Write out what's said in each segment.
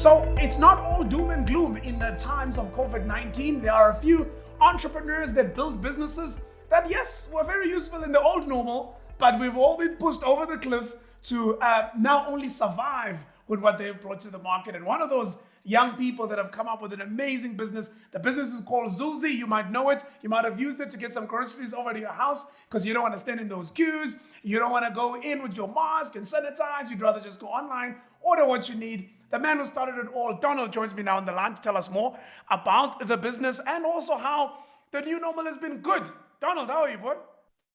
So it's not all doom and gloom in the times of COVID-19. There are a few entrepreneurs that build businesses that, yes, were very useful in the old normal, but we've all been pushed over the cliff to now only survive with what they've brought to the market. And one of those young people that have come up with an amazing business, the business is called Zulzi. You might know it. You might have used it to get some groceries over to your house because you don't want to stand in those queues. You don't want to go in with your mask and sanitize. You'd rather just go online, order what you need. The man who started it all, Donald, joins me now on the line to tell us more about the business and also how the new normal has been good. Donald, how are you, boy?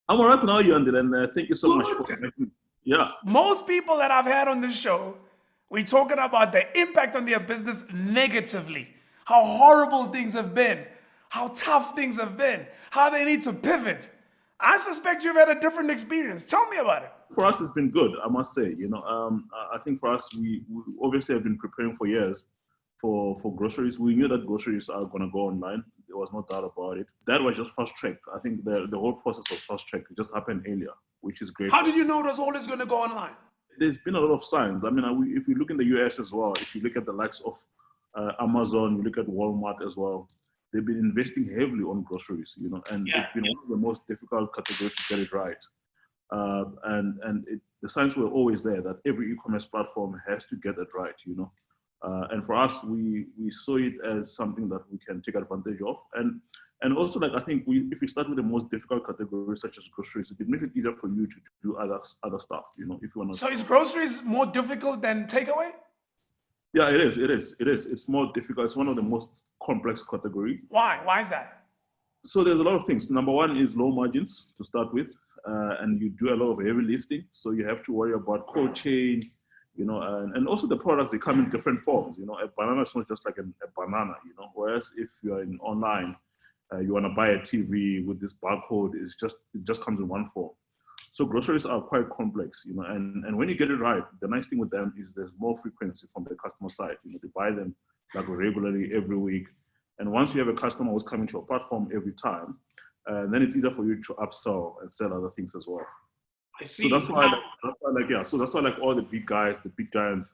I'm all right now, Andile, and thank you so much for having me. Yeah. Most people that I've had on this show, we're talking about the impact on their business negatively, how horrible things have been, how tough things have been, how they need to pivot. I suspect you've had a different experience. Tell me about it. For us, it's been good, I must say. I think for us, we obviously have been preparing for years for groceries. We knew that groceries are going to go online. There was no doubt about it. That was just fast-tracked. I think the whole process was fast-tracked. It just happened earlier, which is great. How did you know it was always going to go online? There's been a lot of signs. I mean, if you look in the US as well, if you look at the likes of Amazon, you look at Walmart as well, they've been investing heavily on groceries, and it's been one of the most difficult categories to get it right. The signs were always there that every e-commerce platform has to get it right, And for us, we saw it as something that we can take advantage of. And also, I think if we start with the most difficult categories, such as groceries, it makes it easier for you to do other stuff, if you want to. So is groceries more difficult than takeaway? Yeah, it is. It's more difficult. It's one of the most complex categories. Why? Why is that? So there's a lot of things. Number one is low margins to start with. And you do a lot of heavy lifting. So you have to worry about cold chain, and also the products, they come in different forms. A banana is not just like a banana, Whereas if you're in online, you want to buy a TV with this barcode, it just comes in one form. So groceries are quite complex, and when you get it right, the nice thing with them is there's more frequency from the customer side. They buy them regularly every week. And once you have a customer who's coming to your platform every time, then it's easier for you to upsell and sell other things as well. I see. So that's why all the big guys, the big giants,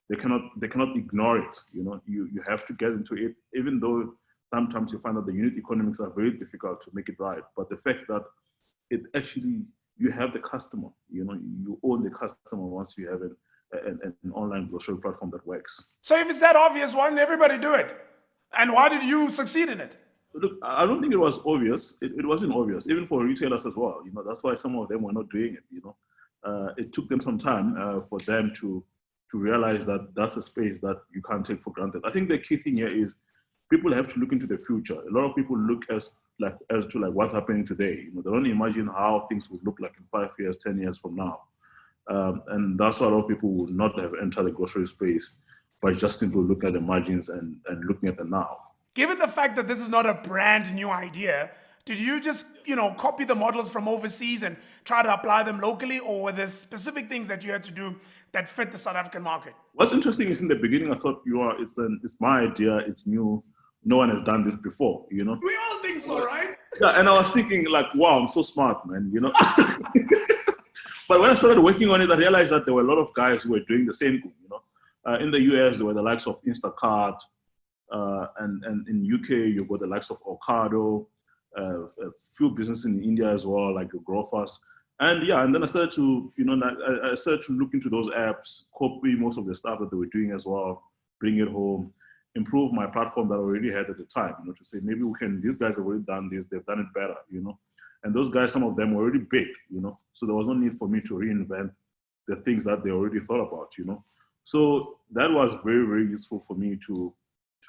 they cannot ignore it. You have to get into it, even though sometimes you find that the unit economics are very difficult to make it right. But the fact that it actually, you have the customer, you own the customer once you have an online grocery platform that works. So if it's that obvious, why didn't everybody do it? And why did you succeed in it? Look, I don't think it was obvious. It wasn't obvious, even for retailers as well. That's why some of them were not doing it. It took them some time for them to realize that that's a space that you can't take for granted. I think the key thing here is people have to look into the future. A lot of people look as to what's happening today. They don't imagine how things would look like in 5 years, 10 years from now. And that's why a lot of people would not have entered the grocery space by just simply looking at the margins and looking at the now. Given the fact that this is not a brand new idea, did you just, copy the models from overseas and try to apply them locally, or were there specific things that you had to do that fit the South African market? What's interesting is in the beginning, I thought it's my idea, it's new, no one has done this before, We all think so, right? Yeah, and I was thinking wow, I'm so smart, man, But when I started working on it, I realized that there were a lot of guys who were doing the same thing, In the US, there were the likes of Instacart, and in UK, you've got the likes of Ocado, a few businesses in India as well, like your Grofers. And then I started to, I started to look into those apps, copy most of the stuff that they were doing as well, bring it home, improve my platform that I already had at the time, to say maybe these guys have already done this, they've done it better, And those guys, some of them were already big, So there was no need for me to reinvent the things that they already thought about, So that was very, very useful for me to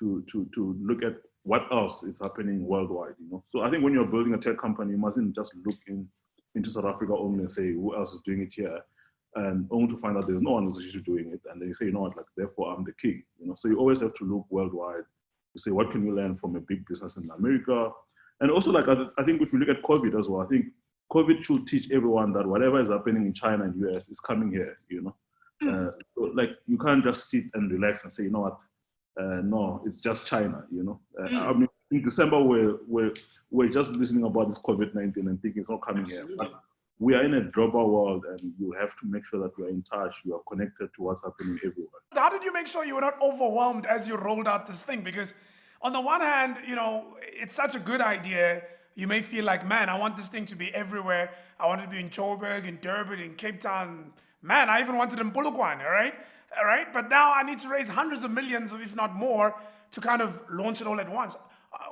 look at what else is happening worldwide, So I think when you're building a tech company, you mustn't just look into South Africa only and say, who else is doing it here? And only to find out there's no one who's actually doing it. And then you say, therefore I'm the king, So you always have to look worldwide to say, what can you learn from a big business in America? And also, I think if you look at COVID as well, I think COVID should teach everyone that whatever is happening in China and US is coming here, So you can't just sit and relax and say, no, it's just China, I mean, in December, we're just listening about this COVID-19 and thinking it's not coming here. But we are in a global world, and you have to make sure that you are in touch, you are connected to what's happening everywhere. How did you make sure you were not overwhelmed as you rolled out this thing? Because on the one hand, it's such a good idea. You may feel like, man, I want this thing to be everywhere. I want it to be in Joburg, in Durban, in Cape Town. Man, I even wanted it in Polokwane, all right? But now I need to raise hundreds of millions, if not more, to kind of launch it all at once.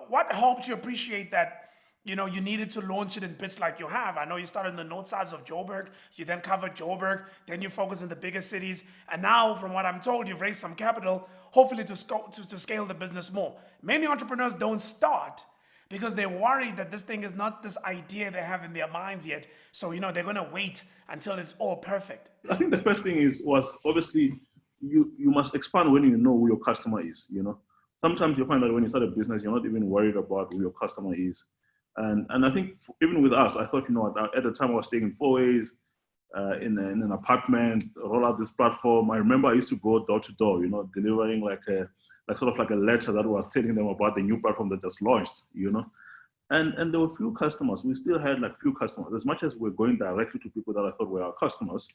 What helped you appreciate that, you needed to launch it in bits like you have? I know you started in the north sides of Joburg, you then covered Joburg, then you focus in the bigger cities, and now, from what I'm told, you've raised some capital, hopefully to scale the business more. Many entrepreneurs don't start because they're worried that this thing is not this idea they have in their minds yet. So, they're going to wait until it's all perfect. I think the first thing was obviously you must expand when you know who your customer is, Sometimes you find that when you start a business, you're not even worried about who your customer is. And I think even with us, I thought, at the time I was staying in 4As, in an apartment, roll out this platform. I remember I used to go door to door, delivering like a letter that was telling them about the new platform that just launched, And there were few customers. We still had few customers. As much as we're going directly to people that I thought were our customers,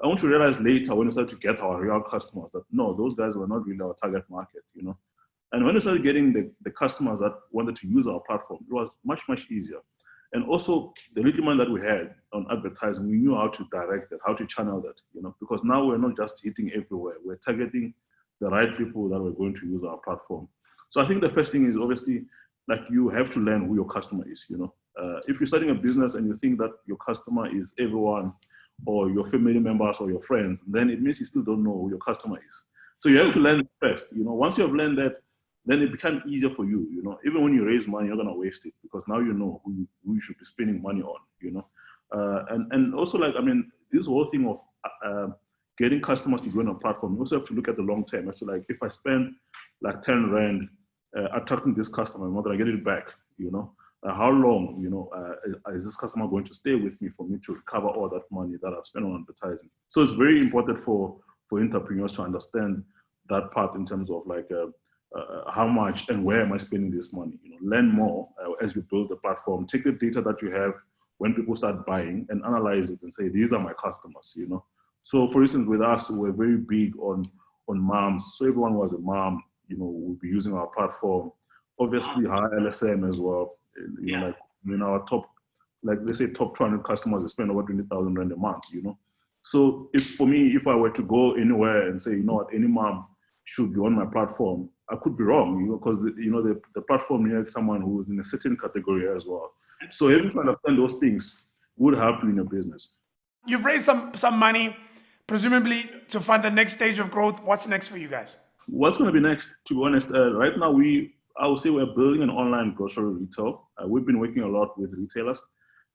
I want to realize later when we started to get our real customers that no, those guys were not really our target market, And when we started getting the customers that wanted to use our platform, it was much, much easier. And also the little money that we had on advertising, we knew how to direct it, how to channel that, because now we're not just hitting everywhere. We're targeting the right people that were going to use our platform. So I think the first thing is obviously you have to learn who your customer is, If you're starting a business and you think that your customer is everyone or your family members or your friends, then it means you still don't know who your customer is. So you have to learn first, Once you have learned that, then it becomes easier for you, Even when you raise money, you're going to waste it because now you know who you should be spending money on, And also, this whole thing of getting customers to go on a platform, you also have to look at the long term. So, if I spend 10 Rand attracting this customer, I'm not going to get it back, How long, is this customer going to stay with me for me to recover all that money that I've spent on advertising? So it's very important for entrepreneurs to understand that part in terms of how much and where am I spending this money? Learn more as you build the platform. Take the data that you have when people start buying and analyze it and say, these are my customers, So for instance, with us, we're very big on moms. So everyone who has a mom, will be using our platform. Obviously, high LSM as well. Our top, they say top 200 customers, they spend over 20,000 Rand a month, So if I were to go anywhere and say, any mom should be on my platform, I could be wrong, because the platform needs someone who is in a certain category as well. So having to understand those things would help you in your business. You've raised some money, presumably to fund the next stage of growth. What's next for you guys? What's going to be next? To be honest, right now I would say we're building an online grocery retail. We've been working a lot with retailers.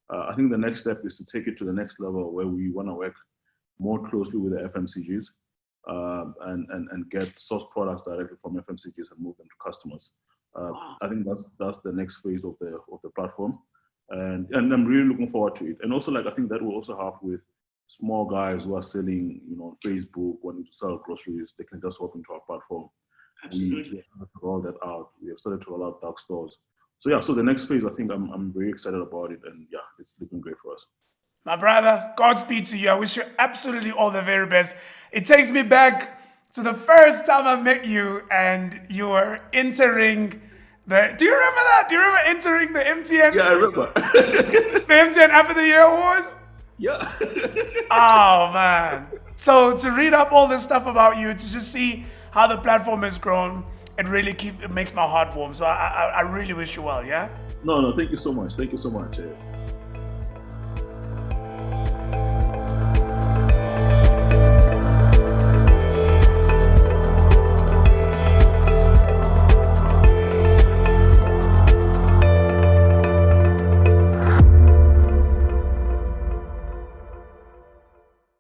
I think the next step is to take it to the next level where we want to work more closely with the FMCGs. And get source products directly from FMCGs and move them to customers. I think that's the next phase of the platform, and I'm really looking forward to it. And also, I think that will also help with small guys who are selling, on Facebook, wanting to sell groceries. They can just hop into our platform. Absolutely. We have to roll that out. We have started to roll out dark stores. So so the next phase, I think I'm very excited about it, and it's looking great for us. My brother, Godspeed to you. I wish you absolutely all the very best. It takes me back to the first time I met you and you were entering do you remember that? Do you remember entering the MTN? Yeah, I remember. The MTN App of the Year Awards? Yeah. Oh, man. So to read up all this stuff about you, to just see how the platform has grown, it makes my heart warm. So I really wish you well, yeah? No, thank you so much. Thank you so much.